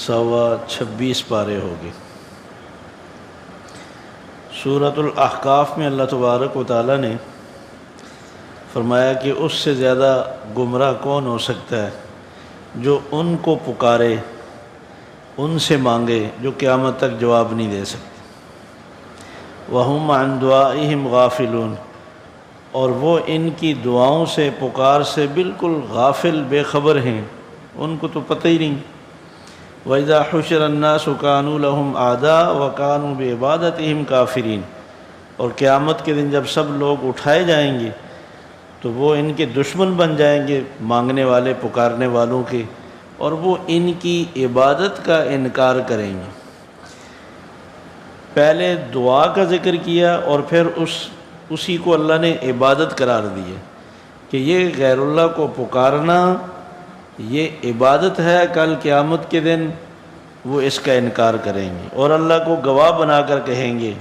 26 پارے ہوگی۔ سورۃ الاحقاف میں اللہ تبارک و تعالیٰ نے فرمایا کہ اس سے زیادہ گمراہ کون ہو سکتا ہے جو ان کو پکارے، ان سے مانگے جو قیامت تک جواب نہیں دے سکتے۔ وَهُمْ عَنْ دُعَائِهِمْ غَافِلُونَ، اور وہ ان کی دعاؤں سے، پکار سے بالکل غافل، بے خبر ہیں، ان کو تو پتہ ہی نہیں۔ وَإِذَا حُشِرَ النَّاسُ كَانُوا لَهُمْ أَعْدَاءَ وَكَانُوا بِعِبَادَتِهِمْ كَافِرِينَ، اور قیامت کے دن جب سب لوگ اٹھائے جائیں گے تو وہ ان کے دشمن بن جائیں گے، مانگنے والے، پکارنے والوں کے، اور وہ ان کی عبادت کا انکار کریں گے۔ پہلے دعا کا ذکر کیا اور پھر اسی کو اللہ نے عبادت قرار دی ہے کہ یہ غیر اللہ کو پکارنا یہ عبادت ہے۔ کل قیامت کے دن وہ اس کا انکار کریں گے اور اللہ کو گواہ بنا کر کہیں گے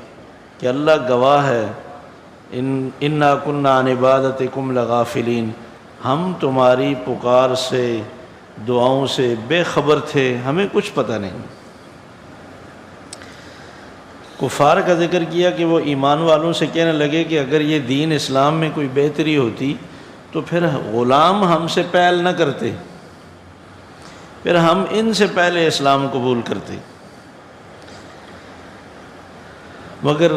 کہ اللہ گواہ ہے، انا کنا عن عبادتکم لغافلین، ہم تمہاری پکار سے، دعاؤں سے بے خبر تھے، ہمیں کچھ پتہ نہیں۔ کفار کا ذکر کیا کہ وہ ایمان والوں سے کہنے لگے کہ اگر یہ دین اسلام میں کوئی بہتری ہوتی تو پھر غلام ہم سے پہل نہ کرتے، پھر ہم ان سے پہلے اسلام قبول کرتے۔ مگر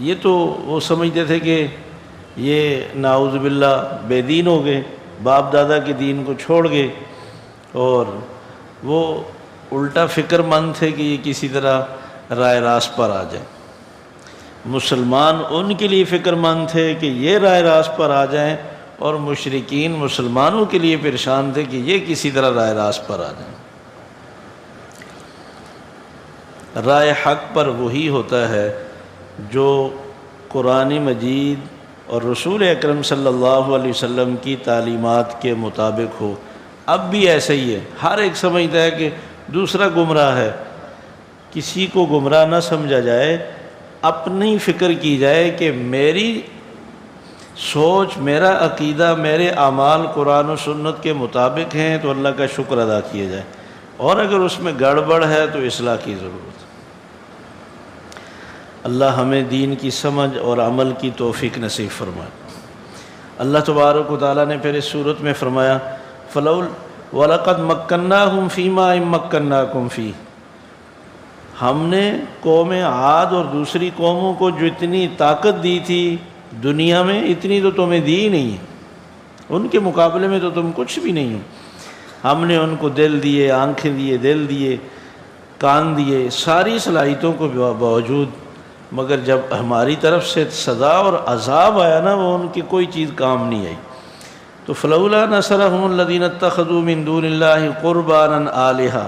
یہ تو وہ سمجھتے تھے کہ یہ نعوذ باللہ بے دین ہو گئے، باپ دادا کے دین کو چھوڑ گئے، اور وہ الٹا فکر مند تھے کہ یہ کسی طرح رائے راست پر آ جائیں۔ مسلمان ان کے لیے فکر مند تھے کہ یہ رائے راست پر آ جائیں، اور مشرکین مسلمانوں کے لیے پریشان تھے کہ یہ کسی طرح رائے راست پر آ جائیں۔ رائے حق پر وہی ہوتا ہے جو قرآن مجید اور رسول اکرم صلی اللہ علیہ وسلم کی تعلیمات کے مطابق ہو۔ اب بھی ایسا ہی ہے، ہر ایک سمجھتا ہے کہ دوسرا گمراہ ہے۔ کسی کو گمراہ نہ سمجھا جائے، اپنی فکر کی جائے کہ میری سوچ، میرا عقیدہ، میرے اعمال قرآن و سنت کے مطابق ہیں تو اللہ کا شکر ادا کیا جائے، اور اگر اس میں گڑبڑ ہے تو اصلاح کی ضرورت ہے۔ اللہ ہمیں دین کی سمجھ اور عمل کی توفیق نصیب فرمائے۔ اللہ تبارک و تعالیٰ نے پھر اس صورت میں فرمایا وَلَقَدْ مَكَّنَّاهُمْ فِي مَا إِن مَّكَّنَّاكُمْ فِيهِ، ہم نے قوم عاد اور دوسری قوموں کو جو اتنی طاقت دی تھی دنیا میں، اتنی تو تمہیں دی نہیں ہے، ان کے مقابلے میں تو تم کچھ بھی نہیں ہو۔ ہم نے ان کو دل دیے، آنکھیں دیے، دل دیے، کان دیے، ساری صلاحیتوں کو باوجود، مگر جب ہماری طرف سے سزا اور عذاب آیا نا، وہ ان کی کوئی چیز کام نہیں آئی۔ تو فلولا نصرهم الذين اتخذوا من دون الله قربانا آلهة،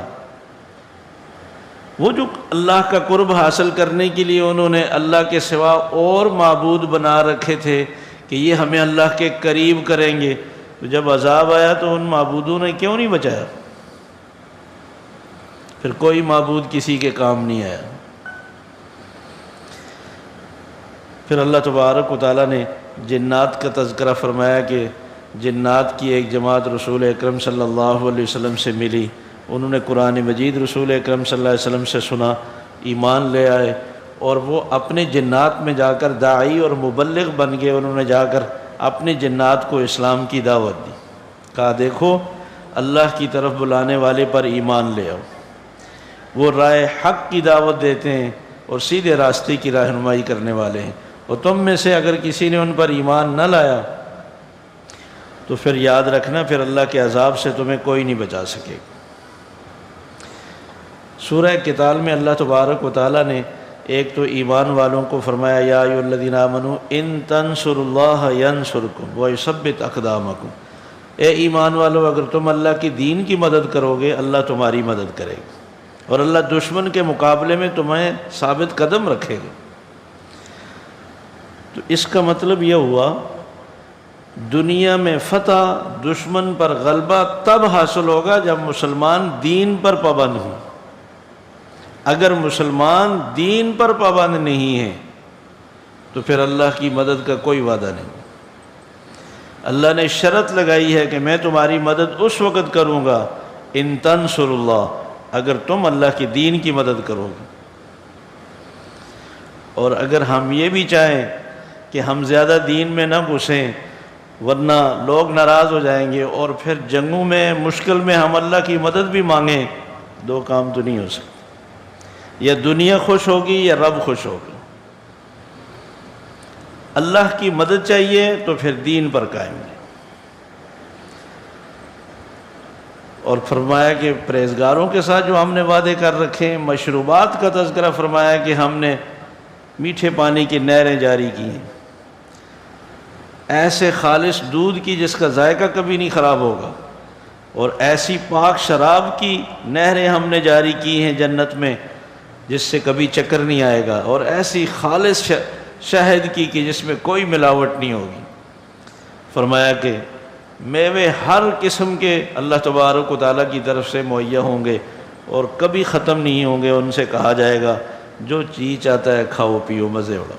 وہ جو اللہ کا قرب حاصل کرنے کے لیے انہوں نے اللہ کے سوا اور معبود بنا رکھے تھے کہ یہ ہمیں اللہ کے قریب کریں گے، تو جب عذاب آیا تو ان معبودوں نے کیوں نہیں بچایا؟ پھر کوئی معبود کسی کے کام نہیں آیا۔ پھر اللہ تبارک و تعالیٰ نے جنات کا تذکرہ فرمایا کہ جنات کی ایک جماعت رسول اکرم صلی اللہ علیہ وسلم سے ملی، انہوں نے قرآن مجید رسول اکرم صلی اللہ علیہ وسلم سے سنا، ایمان لے آئے، اور وہ اپنے جنات میں جا کر داعی اور مبلغ بن گئے۔ انہوں نے جا کر اپنے جنات کو اسلام کی دعوت دی، کہا دیکھو اللہ کی طرف بلانے والے پر ایمان لے آؤ۔ وہ رائے حق کی دعوت دیتے ہیں اور سیدھے راستے کی رہنمائی کرنے والے ہیں، اور تم میں سے اگر کسی نے ان پر ایمان نہ لایا تو پھر یاد رکھنا، پھر اللہ کے عذاب سے تمہیں کوئی نہیں بچا سکے۔ سورہ قتال میں اللہ تبارک و تعالیٰ نے ایک تو ایمان والوں کو فرمایا یا ایھا الذین آمنوا ان تنصروا اللہ ینصرکم ویثبت اقدامکم، اے ایمان والو اگر تم اللہ کی دین کی مدد کرو گے اللہ تمہاری مدد کرے گا، اور اللہ دشمن کے مقابلے میں تمہیں ثابت قدم رکھے گا۔ تو اس کا مطلب یہ ہوا دنیا میں فتح، دشمن پر غلبہ تب حاصل ہوگا جب مسلمان دین پر پابند ہوں۔ اگر مسلمان دین پر پابند نہیں ہے تو پھر اللہ کی مدد کا کوئی وعدہ نہیں۔ اللہ نے شرط لگائی ہے کہ میں تمہاری مدد اس وقت کروں گا ان تنصر اللہ، اگر تم اللہ کی دین کی مدد کرو گے۔ اور اگر ہم یہ بھی چاہیں کہ ہم زیادہ دین میں نہ گھسیں ورنہ لوگ ناراض ہو جائیں گے، اور پھر جنگوں میں مشکل میں ہم اللہ کی مدد بھی مانگیں، دو کام تو نہیں ہو سکتے، یا دنیا خوش ہوگی یا رب خوش ہوگا۔ اللہ کی مدد چاہیے تو پھر دین پر قائم رہیں۔ اور فرمایا کہ پرہیزگاروں کے ساتھ جو ہم نے وعدے کر رکھے ہیں، مشروبات کا تذکرہ فرمایا کہ ہم نے میٹھے پانی کی نہریں جاری کی ہیں، ایسے خالص دودھ کی جس کا ذائقہ کبھی نہیں خراب ہوگا، اور ایسی پاک شراب کی نہریں ہم نے جاری کی ہیں جنت میں جس سے کبھی چکر نہیں آئے گا، اور ایسی خالص شہد کی کہ جس میں کوئی ملاوٹ نہیں ہوگی۔ فرمایا کہ میوے ہر قسم کے اللہ تبارک و تعالیٰ کی طرف سے مہیا ہوں گے اور کبھی ختم نہیں ہوں گے۔ ان سے کہا جائے گا جو چیز چاہتا ہے کھاؤ پیو مزے اڑاؤ۔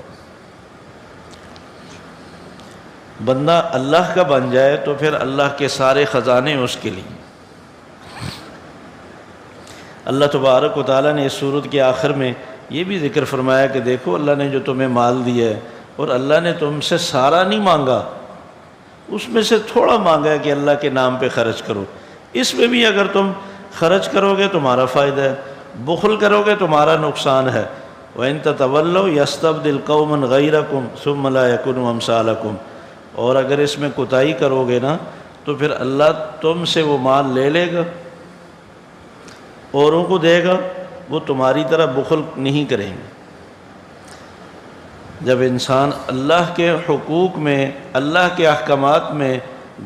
بندہ اللہ کا بن جائے تو پھر اللہ کے سارے خزانے اس کے لیے۔ اللہ تبارک و تعالیٰ نے اس سورت کے آخر میں یہ بھی ذکر فرمایا کہ دیکھو اللہ نے جو تمہیں مال دیا ہے، اور اللہ نے تم سے سارا نہیں مانگا، اس میں سے تھوڑا مانگا ہے کہ اللہ کے نام پہ خرچ کرو۔ اس میں بھی اگر تم خرچ کرو گے تمہارا فائدہ ہے، بخل کرو گے تمہارا نقصان ہے۔ وَإِن تَتَوَلَّوْا يَسْتَبْدِلْ قَوْمًا غَيْرَكُمْ ثُمَّ لَا يَكُونُوا أَمْثَالَكُمْ۔ اور اگر اس میں کوتاہی کرو گے نا تو پھر اللہ تم سے وہ مال لے لے گا، اوروں کو دے گا، وہ تمہاری طرح بخل نہیں کریں گے۔ جب انسان اللہ کے حقوق میں، اللہ کے احکامات میں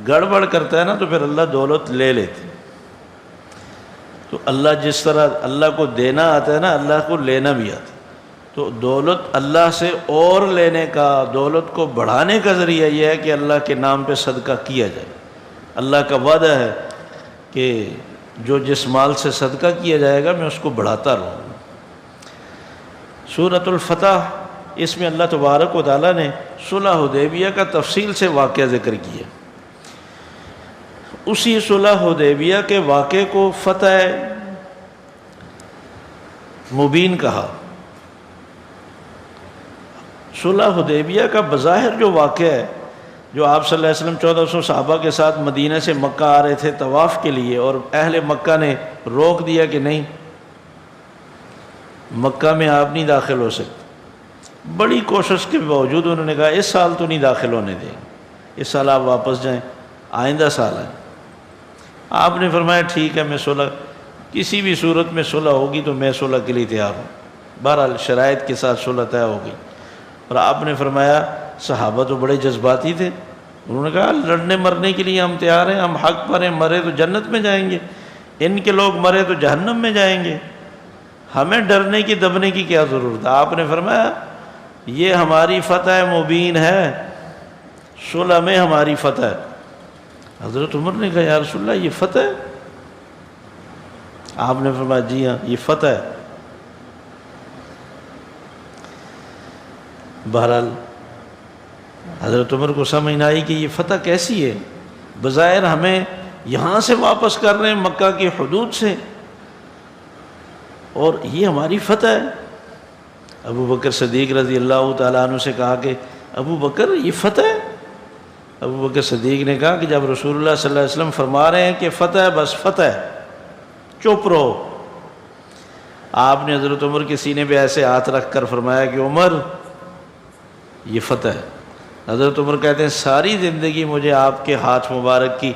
گڑبڑ کرتا ہے نا تو پھر اللہ دولت لے لیتے۔ تو اللہ جس طرح اللہ کو دینا آتا ہے نا، اللہ کو لینا بھی آتا ہے۔ تو دولت اللہ سے اور لینے کا، دولت کو بڑھانے کا ذریعہ یہ ہے کہ اللہ کے نام پہ صدقہ کیا جائے۔ اللہ کا وعدہ ہے کہ جو جس مال سے صدقہ کیا جائے گا میں اس کو بڑھاتا رہوں گا۔ سورۃ الفتح، اس میں اللہ تبارک و تعالیٰ نے صلح حدیبیہ کا تفصیل سے واقعہ ذکر کیا۔ اسی صلح حدیبیہ کے واقعے کو فتح مبین کہا۔ صلح حدیبیہ کا بظاہر جو واقعہ ہے، جو آپ صلی اللہ علیہ وسلم 1400 صحابہ کے ساتھ مدینہ سے مکہ آ رہے تھے طواف کے لیے، اور اہل مکہ نے روک دیا کہ نہیں، مکہ میں آپ نہیں داخل ہو سکتے۔ بڑی کوشش کے باوجود انہوں نے کہا اس سال تو نہیں داخل ہونے دیں گے، اس سال آپ واپس جائیں، آئندہ سال آئیں۔ آپ نے فرمایا ٹھیک ہے، میں صلح کسی بھی صورت میں صلح ہوگی تو میں صلح کے لیے تیار ہوں۔ بہرحال شرائط کے ساتھ صلح طے ہو گئی، اور آپ نے فرمایا صحابہ تو بڑے جذباتی تھے، انہوں نے کہا لڑنے مرنے کے لیے ہم تیار ہیں، ہم حق پر ہیں، مرے تو جنت میں جائیں گے، ان کے لوگ مرے تو جہنم میں جائیں گے، ہمیں ڈرنے کی دبنے کی کیا ضرورت ہے۔ آپ نے فرمایا یہ ہماری فتح مبین ہے، صلح میں ہماری فتح ہے۔ حضرت عمر نے کہا یا رسول اللہ یہ فتح ہے؟ آپ نے فرمایا جی ہاں یہ فتح ہے۔ بہرحال حضرت عمر کو سمجھ نہ آئی کہ یہ فتح کیسی ہے، بظاہر ہمیں یہاں سے واپس کر رہے ہیں مکہ کی حدود سے، اور یہ ہماری فتح ہے۔ ابو بکر صدیق رضی اللہ تعالیٰ عنہ سے کہا کہ ابو بکر یہ فتح ہے؟ ابو بکر صدیق نے کہا کہ جب رسول اللہ صلی اللہ علیہ وسلم فرما رہے ہیں کہ فتح ہے بس فتح ہے، چپ رہو۔ آپ نے حضرت عمر کے سینے پہ ایسے ہاتھ رکھ کر فرمایا کہ عمر یہ فتح ہے۔ حضرت عمر کہتے ہیں ساری زندگی مجھے آپ کے ہاتھ مبارک کی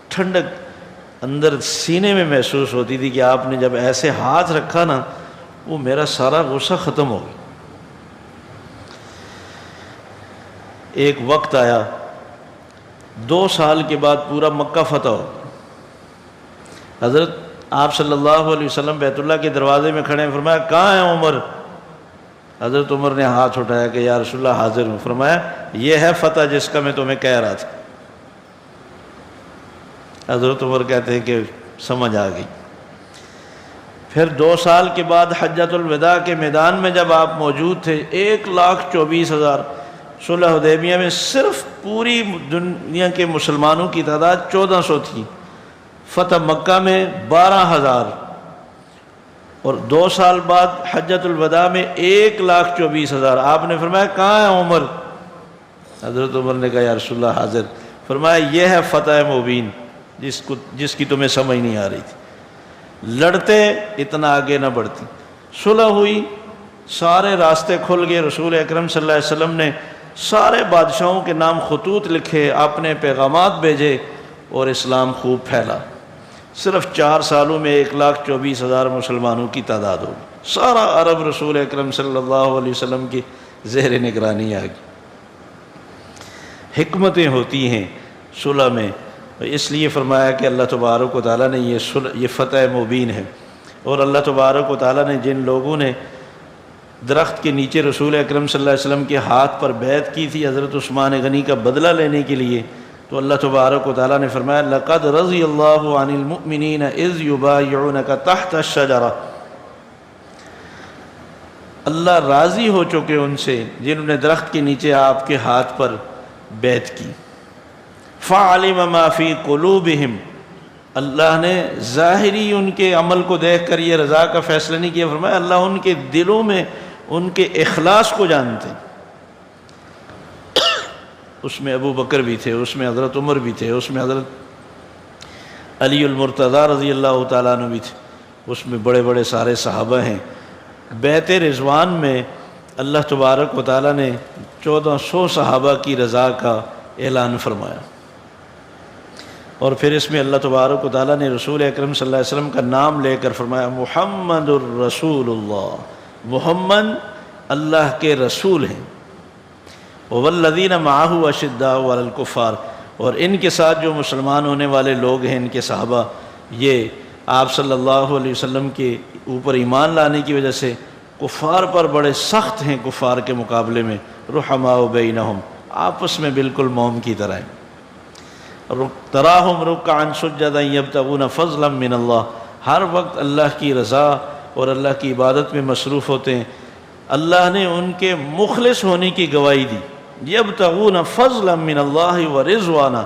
ٹھنڈک اندر سینے میں محسوس ہوتی تھی کہ آپ نے جب ایسے ہاتھ رکھا نا وہ میرا سارا غصہ ختم ہو گیا۔ ایک وقت آیا 2 سال کے بعد پورا مکہ فتح ہو۔ حضرت آپ صلی اللہ علیہ وسلم بیت اللہ کے دروازے میں کھڑے ہیں، فرمایا کہاں ہے عمر؟ حضرت عمر نے ہاتھ اٹھایا کہ یا رسول اللہ حاضر ہوں۔ فرمایا یہ ہے فتح جس کا میں تمہیں کہہ رہا تھا۔ حضرت عمر کہتے ہیں کہ سمجھ آ گئی۔ پھر 2 سال کے بعد حجۃ الوداع کے میدان میں جب آپ موجود تھے، 1,24,000 صلح حدیبیہ میں صرف پوری دنیا کے مسلمانوں کی تعداد 1400 تھی، فتح مکہ میں 12,000، اور 2 سال بعد حجۃ الوداع میں 1,24,000. آپ نے فرمایا کہاں ہے عمر؟ حضرت عمر نے کہا یا رسول اللہ حاضر. فرمایا یہ ہے فتح مبین جس کی تمہیں سمجھ نہیں آ رہی تھی. لڑتے اتنا آگے نہ بڑھتی. صلح ہوئی، سارے راستے کھل گئے. رسول اکرم صلی اللہ علیہ وسلم نے سارے بادشاہوں کے نام خطوط لکھے، اپنے پیغامات بھیجے اور اسلام خوب پھیلا. صرف 4 سالوں میں 1,24,000 مسلمانوں کی تعداد ہوگی. سارا عرب رسول اکرم صلی اللہ علیہ وسلم کی زیر نگرانی آ گئی. حکمتیں ہوتی ہیں صلح میں، اس لیے فرمایا کہ اللہ تبارک و تعالیٰ نے یہ فتح مبین ہے. اور اللہ تبارک و تعالیٰ نے جن لوگوں نے درخت کے نیچے رسول اکرم صلی اللہ علیہ وسلم کے ہاتھ پر بیعت کی تھی حضرت عثمان غنی کا بدلہ لینے کے لیے، تو اللہ تبارک و تعالیٰ نے فرمایا لَقَدْ رَضِيَ اللَّهُ عَنِ الْمُؤْمِنِينَ إِذْ يُبَايِعُونَكَ تَحْتَ الشَّجَرَةِ. اللہ راضی ہو چکے ان سے جنہوں نے درخت کے نیچے آپ کے ہاتھ پر بیعت کی. فَعَلِمَ مَا فِي قُلُوبِهِمْ. اللہ نے ظاہری ان کے عمل کو دیکھ کر یہ رضا کا فیصلہ نہیں کیا. فرمایا اللہ ان کے دلوں میں ان کے اخلاص کو جانتے. اس میں ابو بکر بھی تھے، اس میں حضرت عمر بھی تھے، اس میں حضرت علی المرتضیٰ رضی اللہ تعالیٰ عنہ بھی تھے، اس میں بڑے بڑے سارے صحابہ ہیں. بیعت رضوان میں اللہ تبارک و تعالیٰ نے 1400 صحابہ کی رضا کا اعلان فرمایا. اور پھر اس میں اللہ تبارک و تعالیٰ نے رسول اکرم صلی اللہ علیہ وسلم کا نام لے کر فرمایا محمد الرسول اللہ. محمد اللہ کے رسول ہیں. والذین معہ اشداء علی الکفار. اور ان کے ساتھ جو مسلمان ہونے والے لوگ ہیں، ان کے صحابہ، یہ آپ صلی اللہ علیہ وسلم کے اوپر ایمان لانے کی وجہ سے کفار پر بڑے سخت ہیں. کفار کے مقابلے میں رحماء بینہم، آپس میں بالکل موم کی طرح ہیں. تراہم رکعا سجدا یبتغون فضلا من اللہ. ہر وقت اللہ کی رضا اور اللہ کی عبادت میں مصروف ہوتے ہیں. اللہ نے ان کے مخلص ہونے کی گواہی دی. یبتغون فضلا من اللہ ورضوانا.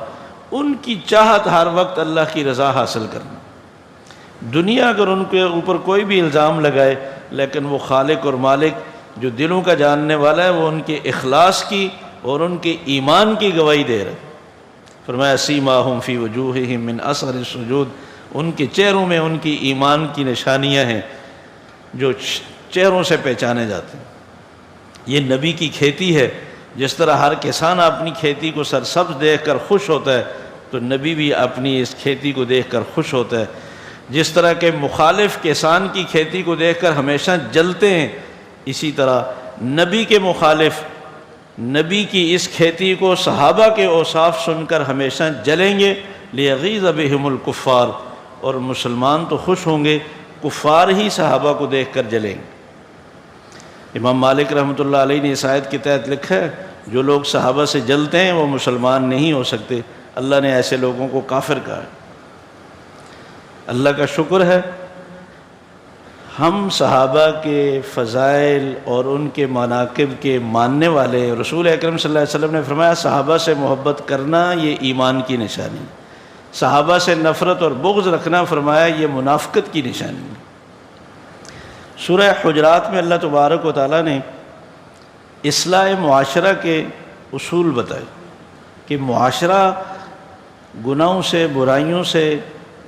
ان کی چاہت ہر وقت اللہ کی رضا حاصل کرنا. دنیا اگر ان کے اوپر کوئی بھی الزام لگائے، لیکن وہ خالق اور مالک جو دلوں کا جاننے والا ہے، وہ ان کے اخلاص کی اور ان کے ایمان کی گواہی دے رہا ہے. فرمایا سیماہم فی وجوہہم من اثر السجود. ان کے چہروں میں ان کی ایمان کی نشانیاں ہیں جو چہروں سے پہچانے جاتے ہیں. یہ نبی کی کھیتی ہے. جس طرح ہر کسان اپنی کھیتی کو سرسبز دیکھ کر خوش ہوتا ہے، تو نبی بھی اپنی اس کھیتی کو دیکھ کر خوش ہوتا ہے. جس طرح کہ مخالف کسان کی کھیتی کو دیکھ کر ہمیشہ جلتے ہیں، اسی طرح نبی کے مخالف نبی کی اس کھیتی کو صحابہ کے اوصاف سن کر ہمیشہ جلیں گے. لیغیظ بہم الکفار. اور مسلمان تو خوش ہوں گے، کفار ہی صحابہ کو دیکھ کر جلیں گے. امام مالک رحمۃ اللہ علیہ نے اس آیت کے تحت لکھا ہے جو لوگ صحابہ سے جلتے ہیں وہ مسلمان نہیں ہو سکتے. اللہ نے ایسے لوگوں کو کافر کہا ہے. اللہ کا شکر ہے ہم صحابہ کے فضائل اور ان کے مناقب کے ماننے والے. رسول اکرم صلی اللہ علیہ وسلم نے فرمایا صحابہ سے محبت کرنا یہ ایمان کی نشانی. صحابہ سے نفرت اور بغض رکھنا فرمایا یہ منافقت کی نشانی. سورہ حجرات میں اللہ تبارک و تعالیٰ نے اصلاح معاشرہ کے اصول بتائے کہ معاشرہ گناہوں سے، برائیوں سے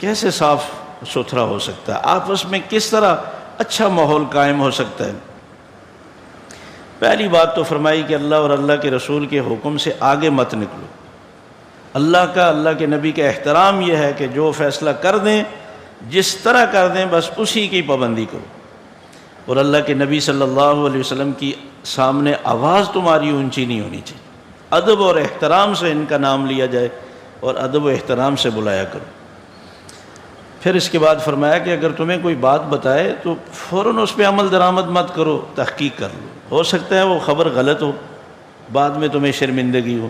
کیسے صاف ستھرا ہو سکتا ہے، آپس میں کس طرح اچھا ماحول قائم ہو سکتا ہے. پہلی بات تو فرمائی کہ اللہ اور اللہ کے رسول کے حکم سے آگے مت نکلو. اللہ کے نبی کا احترام یہ ہے کہ جو فیصلہ کر دیں، جس طرح کر دیں، بس اسی کی پابندی کرو. اور اللہ کے نبی صلی اللہ علیہ وسلم کی سامنے آواز تمہاری اونچی نہیں ہونی چاہیے. ادب اور احترام سے ان کا نام لیا جائے اور ادب و احترام سے بلایا کرو. پھر اس کے بعد فرمایا کہ اگر تمہیں کوئی بات بتائے تو فوراً اس پہ عمل درآمد مت کرو، تحقیق کر لو. ہو سکتا ہے وہ خبر غلط ہو، بعد میں تمہیں شرمندگی ہو.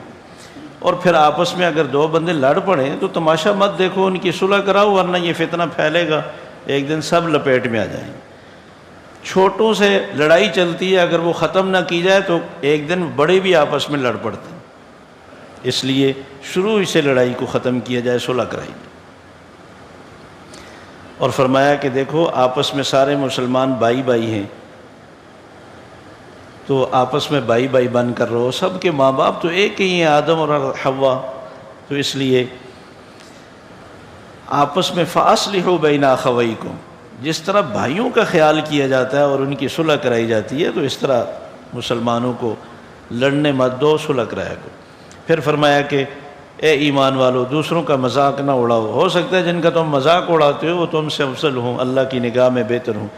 اور پھر آپس میں اگر دو بندے لڑ پڑیں تو تماشا مت دیکھو، ان کی صلح کراؤ، ورنہ یہ فتنہ پھیلے گا، ایک دن سب لپیٹ میں آ جائیں. چھوٹوں سے لڑائی چلتی ہے، اگر وہ ختم نہ کی جائے تو ایک دن بڑے بھی آپس میں لڑ پڑتے ہیں. اس لیے شروع سے لڑائی کو ختم کیا جائے، صلح کرائی. اور فرمایا کہ دیکھو آپس میں سارے مسلمان بھائی بھائی ہیں، تو آپس میں بھائی بھائی بن کر رہو، سب کے ماں باپ تو ایک ہی ہیں، آدم اور حوا، تو اس لیے آپس میں فاصلحوا بین اخویکم، جس طرح بھائیوں کا خیال کیا جاتا ہے اور ان کی صلح کرائی جاتی ہے، تو اس طرح مسلمانوں کو لڑنے مت دو، صلح کرایا کرو۔ پھر فرمایا کہ اے ایمان والو، دوسروں کا مذاق نہ اڑاؤ، ہو سکتا ہے جن کا تم مذاق اڑاتے ہو وہ تم سے افضل ہوں، اللہ کی نگاہ میں بہتر ہوں۔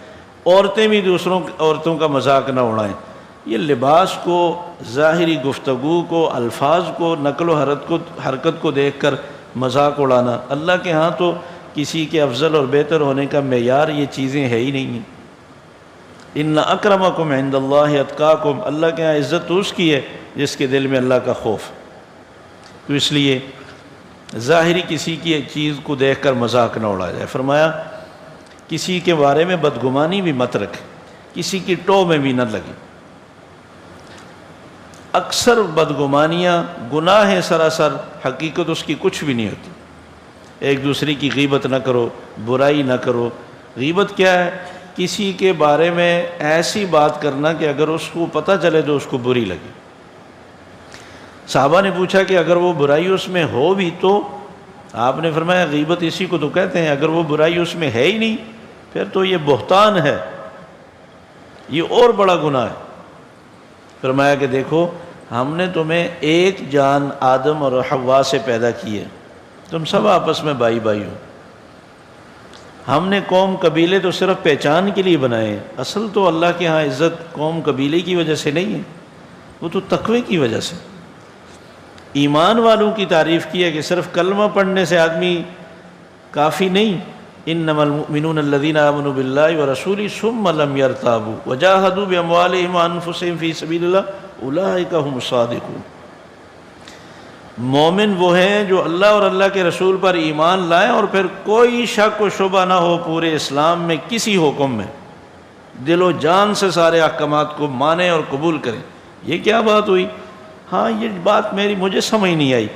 عورتیں بھی عورتوں کا مذاق نہ اڑائیں۔ یہ لباس کو، ظاہری گفتگو کو، الفاظ کو، نقل و حرکت کو دیکھ کر مذاق اڑانا، اللہ کے ہاں تو کسی کے افضل اور بہتر ہونے کا معیار یہ چیزیں ہے ہی نہیں ہیں۔ ان اکرمکم عند اللہ اتقاکم، اللہ کے ہاں عزت تو اس کی ہے جس کے دل میں اللہ کا خوف۔ تو اس لیے ظاہری کسی کی چیز کو دیکھ کر مذاق نہ اڑایا جائے۔ فرمایا کسی کے بارے میں بدگمانی بھی مت رکھے، کسی کی ٹو میں بھی نہ لگے۔ اکثر بدگمانیاں گناہ ہے سراسر، حقیقت اس کی کچھ بھی نہیں ہوتی۔ ایک دوسرے کی غیبت نہ کرو، برائی نہ کرو۔ غیبت کیا ہے؟ کسی کے بارے میں ایسی بات کرنا کہ اگر اس کو پتہ چلے تو اس کو بری لگے۔ صحابہ نے پوچھا کہ اگر وہ برائی اس میں ہو بھی تو؟ آپ نے فرمایا غیبت اسی کو تو کہتے ہیں، اگر وہ برائی اس میں ہے ہی نہیں پھر تو یہ بہتان ہے، یہ اور بڑا گناہ ہے۔ فرمایا کہ دیکھو ہم نے تمہیں ایک جان آدم اور حوا سے پیدا کی ہے، تم سب آپس میں بھائی بھائی ہو۔ ہم نے قوم قبیلے تو صرف پہچان کے لیے بنائے ہیں، اصل تو اللہ کے ہاں عزت قوم قبیلے کی وجہ سے نہیں ہے، وہ تو تقوی کی وجہ سے۔ ایمان والوں کی تعریف کی ہے کہ صرف کلمہ پڑھنے سے آدمی کافی نہیں۔ انما المؤمنون الذین آمنوا باللہ ورسولہ ثم لم یرتابوا وجاہدوا باموالہم وانفسہم فی سبیل اللہ اولئک هم الصادقون۔ مومن وہ ہیں جو اللہ اور اللہ کے رسول پر ایمان لائیں اور پھر کوئی شک و شبہ نہ ہو پورے اسلام میں کسی حکم میں، دل و جان سے سارے احکامات کو مانیں اور قبول کریں۔ یہ کیا بات ہوئی؟ ہاں یہ بات مجھے سمجھ نہیں آئی،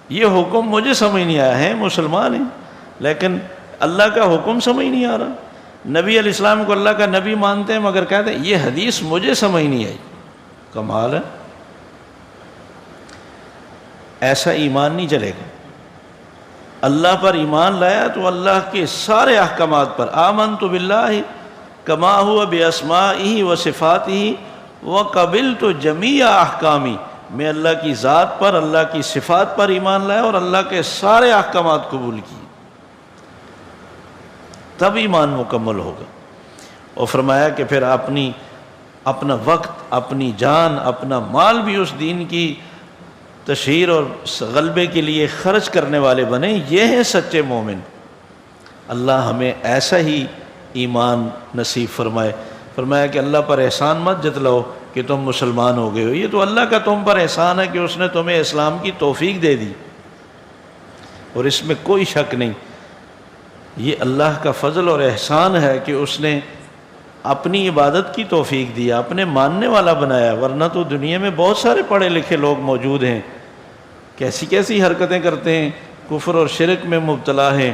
یہ حکم مجھے سمجھ نہیں آیا ہے، مسلمان ہیں لیکن اللہ کا حکم سمجھ نہیں آ رہا۔ نبی علیہ السلام کو اللہ کا نبی مانتے ہیں مگر کہتے ہیں یہ حدیث مجھے سمجھ نہیں آئی۔ کمال ہے، ایسا ایمان نہیں چلے گا۔ اللہ پر ایمان لایا تو اللہ کے سارے احکامات پر، آمنت باللہ کما ہوا باسمائہ و صفاتہ وقبلت جمیع احکامی، میں اللہ کی ذات پر، اللہ کی صفات پر ایمان لایا اور اللہ کے سارے احکامات قبول کیے، تب ایمان مکمل ہوگا۔ اور فرمایا کہ پھر اپنا وقت، اپنی جان، اپنا مال بھی اس دین کی تشہیر اور غلبے کے لیے خرچ کرنے والے بنے، یہ ہیں سچے مومن۔ اللہ ہمیں ایسا ہی ایمان نصیب فرمائے۔ فرمایا کہ اللہ پر احسان مت جتلاؤ کہ تم مسلمان ہو گئے ہو، یہ تو اللہ کا تم پر احسان ہے کہ اس نے تمہیں اسلام کی توفیق دے دی، اور اس میں کوئی شک نہیں، یہ اللہ کا فضل اور احسان ہے کہ اس نے اپنی عبادت کی توفیق دیا، اپنے ماننے والا بنایا۔ ورنہ تو دنیا میں بہت سارے پڑھے لکھے لوگ موجود ہیں، کیسی کیسی حرکتیں کرتے ہیں، کفر اور شرک میں مبتلا ہیں،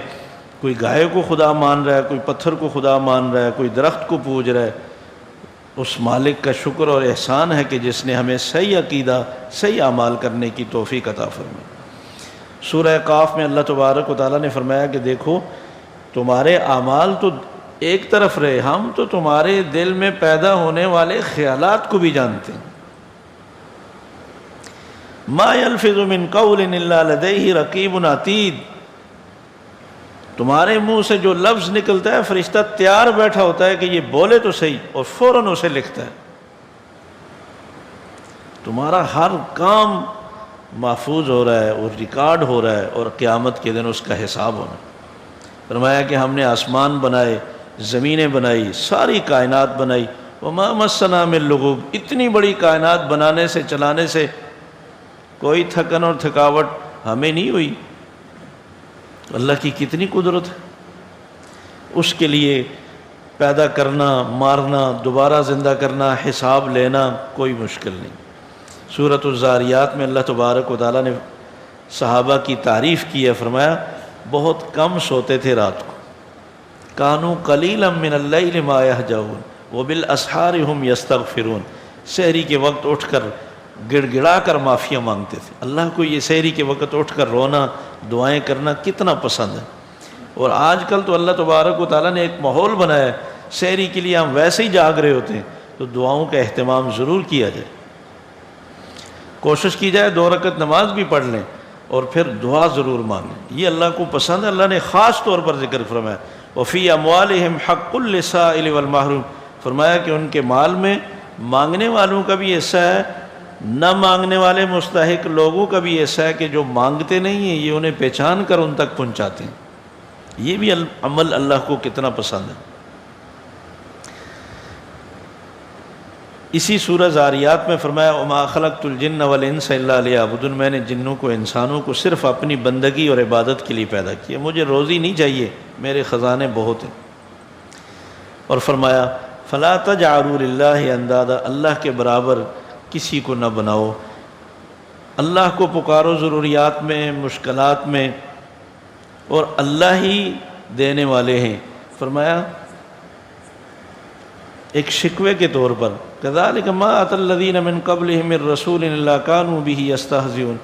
کوئی گائے کو خدا مان رہا ہے، کوئی پتھر کو خدا مان رہا ہے، کوئی درخت کو پوج رہا ہے۔ اس مالک کا شکر اور احسان ہے کہ جس نے ہمیں صحیح عقیدہ، صحیح اعمال کرنے کی توفیق عطا فرمائی۔ سورہ قاف میں اللہ تبارک و تعالیٰ نے فرمایا کہ دیکھو تمہارے اعمال تو ایک طرف رہے، ہم تو تمہارے دل میں پیدا ہونے والے خیالات کو بھی جانتے ہیں۔ ما یلفظ من قول الا لدیہ رقیب عتید، تمہارے منہ سے جو لفظ نکلتا ہے فرشتہ تیار بیٹھا ہوتا ہے کہ یہ بولے تو صحیح، اور فوراً اسے لکھتا ہے۔ تمہارا ہر کام محفوظ ہو رہا ہے اور ریکارڈ ہو رہا ہے، اور قیامت کے دن اس کا حساب ہونا۔ فرمایا کہ ہم نے آسمان بنائے، زمینیں بنائی، ساری کائنات بنائی، وما مسنا من لغوب، اتنی بڑی کائنات بنانے سے، چلانے سے کوئی تھکن اور تھکاوٹ ہمیں نہیں ہوئی۔ اللہ کی کتنی قدرت ہے، اس کے لیے پیدا کرنا، مارنا، دوبارہ زندہ کرنا، حساب لینا کوئی مشکل نہیں۔ سورۃ الزاریات میں اللہ تبارک و تعالیٰ نے صحابہ کی تعریف کی ہے، فرمایا بہت کم سوتے تھے رات کو، کانوا قلیلا من اللیل ما یہجعون وبالاسحار ہم یستغفرون، سحری کے وقت اٹھ کر گڑ گڑا کر معافیاں مانگتے تھے۔ اللہ کو یہ سحری کے وقت اٹھ کر رونا، دعائیں کرنا کتنا پسند ہے۔ اور آج کل تو اللہ تبارک و تعالیٰ نے ایک ماحول بنایا ہے، سحری کے لیے ہم ویسے ہی جاگ رہے ہوتے ہیں، تو دعاؤں کا اہتمام ضرور کیا جائے، کوشش کی جائے 2 رکعت نماز بھی پڑھ لیں اور پھر دعا ضرور مانگیں، یہ اللہ کو پسند ہے۔ اللہ نے خاص طور پر ذکر فرمایا وفی اموالہم حق للسائل والمحروم، فرمایا کہ ان کے مال میں مانگنے والوں کا بھی حصہ ہے، نہ مانگنے والے مستحق لوگوں کا بھی حصہ ہے کہ جو مانگتے نہیں ہیں، یہ انہیں پہچان کر ان تک پہنچاتے ہیں۔ یہ بھی عمل اللہ کو کتنا پسند ہے۔ اسی سورہ زاریات میں فرمایا وما خلقت الجن والانس الا لیعبدون، میں نے جنوں کو انسانوں کو صرف اپنی بندگی اور عبادت کے لیے پیدا کیا، مجھے روزی نہیں چاہیے، میرے خزانے بہت ہیں۔ اور فرمایا فلا تجعلوا للہ اندادا، اللہ کے برابر کسی کو نہ بناؤ، اللہ کو پکارو ضروریات میں، مشکلات میں، اور اللہ ہی دینے والے ہیں۔ فرمایا ایک شکوے کے طور پر کذالک ما اتی الذین من قبلہم من رسول الا کانوا بہ یستہزئون،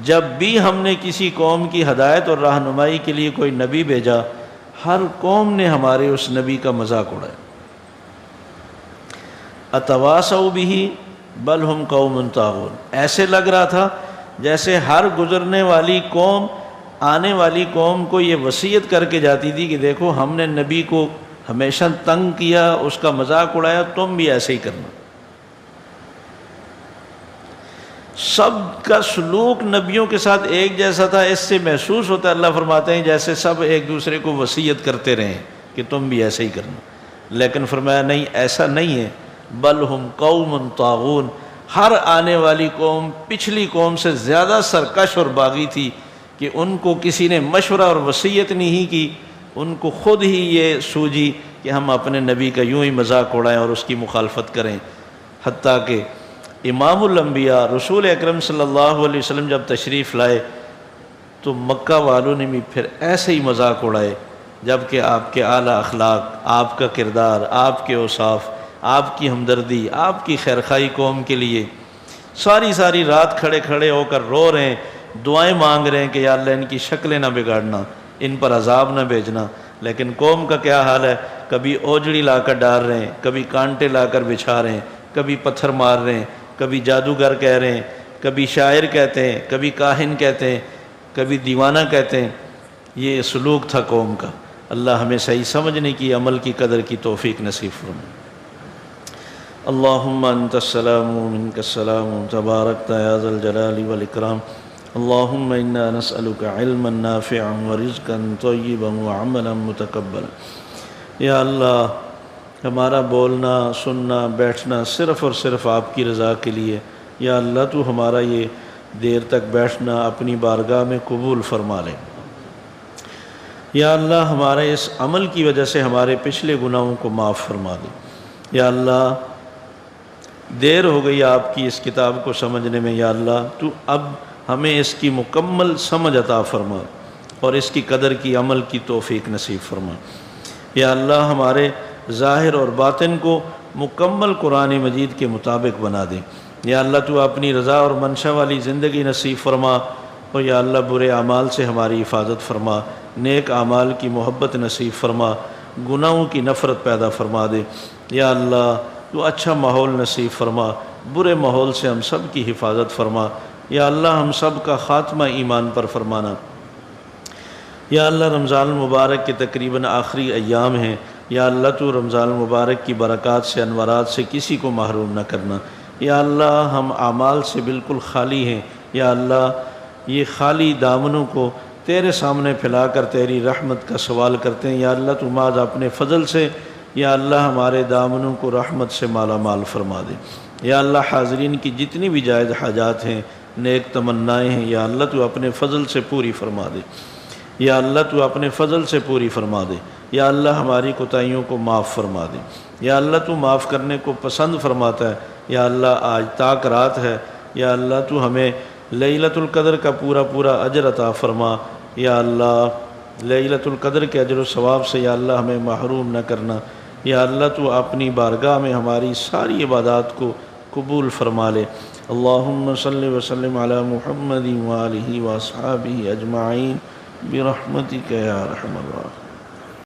جب بھی ہم نے کسی قوم کی ہدایت اور رہنمائی کے لیے کوئی نبی بھیجا، ہر قوم نے ہمارے اس نبی کا مذاق اڑایا۔ اتواصوا بہ بل ہم قوم طاغون، ایسے لگ رہا تھا جیسے ہر گزرنے والی قوم آنے والی قوم کو یہ وصیت کر کے جاتی تھی کہ دیکھو ہم نے نبی کو ہمیشہ تنگ کیا، اس کا مذاق اڑایا، تم بھی ایسے ہی کرنا۔ سب کا سلوک نبیوں کے ساتھ ایک جیسا تھا، اس سے محسوس ہوتا ہے اللہ فرماتے ہیں جیسے سب ایک دوسرے کو وصیت کرتے رہیں کہ تم بھی ایسے ہی کرنا، لیکن فرمایا نہیں، ایسا نہیں ہے، بل ہم قوم طاغون، ہر آنے والی قوم پچھلی قوم سے زیادہ سرکش اور باغی تھی کہ ان کو کسی نے مشورہ اور وصیت نہیں کی، ان کو خود ہی یہ سوجی کہ ہم اپنے نبی کا یوں ہی مذاق اڑائیں اور اس کی مخالفت کریں۔ حتیٰ کہ امام الانبیاء رسول اکرم صلی اللہ علیہ وسلم جب تشریف لائے تو مکہ والوں نے بھی پھر ایسے ہی مذاق اڑائے، جبکہ آپ کے اعلیٰ اخلاق، آپ کا کردار، آپ کے اوصاف، آپ کی ہمدردی، آپ کی خیرخواہی قوم کے لیے، ساری رات کھڑے کھڑے ہو کر رو رہے ہیں، دعائیں مانگ رہے ہیں کہ یا اللہ ان کی شکلیں نہ بگاڑنا، ان پر عذاب نہ بھیجنا، لیکن قوم کا کیا حال ہے، کبھی اوجڑی لا کر ڈال رہے ہیں، کبھی کانٹے لا کر بچھا رہے ہیں، کبھی پتھر مار رہے ہیں، کبھی جادوگر کہہ رہے ہیں، کبھی شاعر کہتے ہیں، کبھی کاہن کہتے ہیں، کبھی دیوانہ کہتے ہیں۔ یہ سلوک تھا قوم کا۔ اللہ ہمیں صحیح سمجھنے کی، عمل کی قدر کی توفیق نصیب فرمائے۔ اللہم انت السلام و منک السلام تبارکت یا ذا الجلال والاکرام۔ اللہم انا نسألک علما نافعا ورزقا طیبا وعملا متقبلا۔ یا اللہ ہمارا بولنا، سننا، بیٹھنا صرف اور صرف آپ کی رضا کے لیے۔ یا اللہ تو ہمارا یہ دیر تک بیٹھنا اپنی بارگاہ میں قبول فرما لے۔ یا اللہ ہمارے اس عمل کی وجہ سے ہمارے پچھلے گناہوں کو معاف فرما دے۔ یا اللہ دیر ہو گئی آپ کی اس کتاب کو سمجھنے میں، یا اللہ تو اب ہمیں اس کی مکمل سمجھ عطا فرما اور اس کی قدر کی، عمل کی توفیق نصیب فرما۔ یا اللہ ہمارے ظاہر اور باطن کو مکمل قرآن مجید کے مطابق بنا دے۔ یا اللہ تو اپنی رضا اور منشا والی زندگی نصیب فرما، اور یا اللہ برے اعمال سے ہماری حفاظت فرما، نیک اعمال کی محبت نصیب فرما، گناہوں کی نفرت پیدا فرما دے۔ یا اللہ تو اچھا ماحول نصیب فرما، برے ماحول سے ہم سب کی حفاظت فرما۔ یا اللہ ہم سب کا خاتمہ ایمان پر فرمانا۔ یا اللہ رمضان المبارک کے تقریباً آخری ایام ہیں، یا اللہ تو رمضان المبارک کی برکات سے، انوارات سے کسی کو محروم نہ کرنا۔ یا اللہ ہم اعمال سے بالکل خالی ہیں، یا اللہ یہ خالی دامنوں کو تیرے سامنے پھیلا کر تیری رحمت کا سوال کرتے ہیں۔ یا اللہ تو ماذ اپنے فضل سے یا اللہ ہمارے دامنوں کو رحمت سے مالا مال فرما دے۔ یا اللہ حاضرین کی جتنی بھی جائز حاجات ہیں، نیک تمنائیں ہیں، یا اللہ تو اپنے فضل سے پوری فرما دے۔ یا اللہ تو اپنے فضل سے پوری فرما دے۔ یا اللہ ہماری کوتاہیوں کو معاف فرما دے۔ یا اللہ تو معاف کرنے کو پسند فرماتا ہے۔ یا اللہ آج تاک رات ہے، یا اللہ تو ہمیں لیلۃ القدر کا پورا اجر عطا فرما۔ یا اللہ لیلۃ القدر کے اجر و ثواب سے یا اللہ ہمیں محروم نہ کرنا۔ یا اللہ تو اپنی بارگاہ میں ہماری ساری عبادات کو قبول فرما لے۔ اللہم صلی وسلم علی محمد وآلہ واصحابہ اجمعین برحمتک یا ارحم الراحمین۔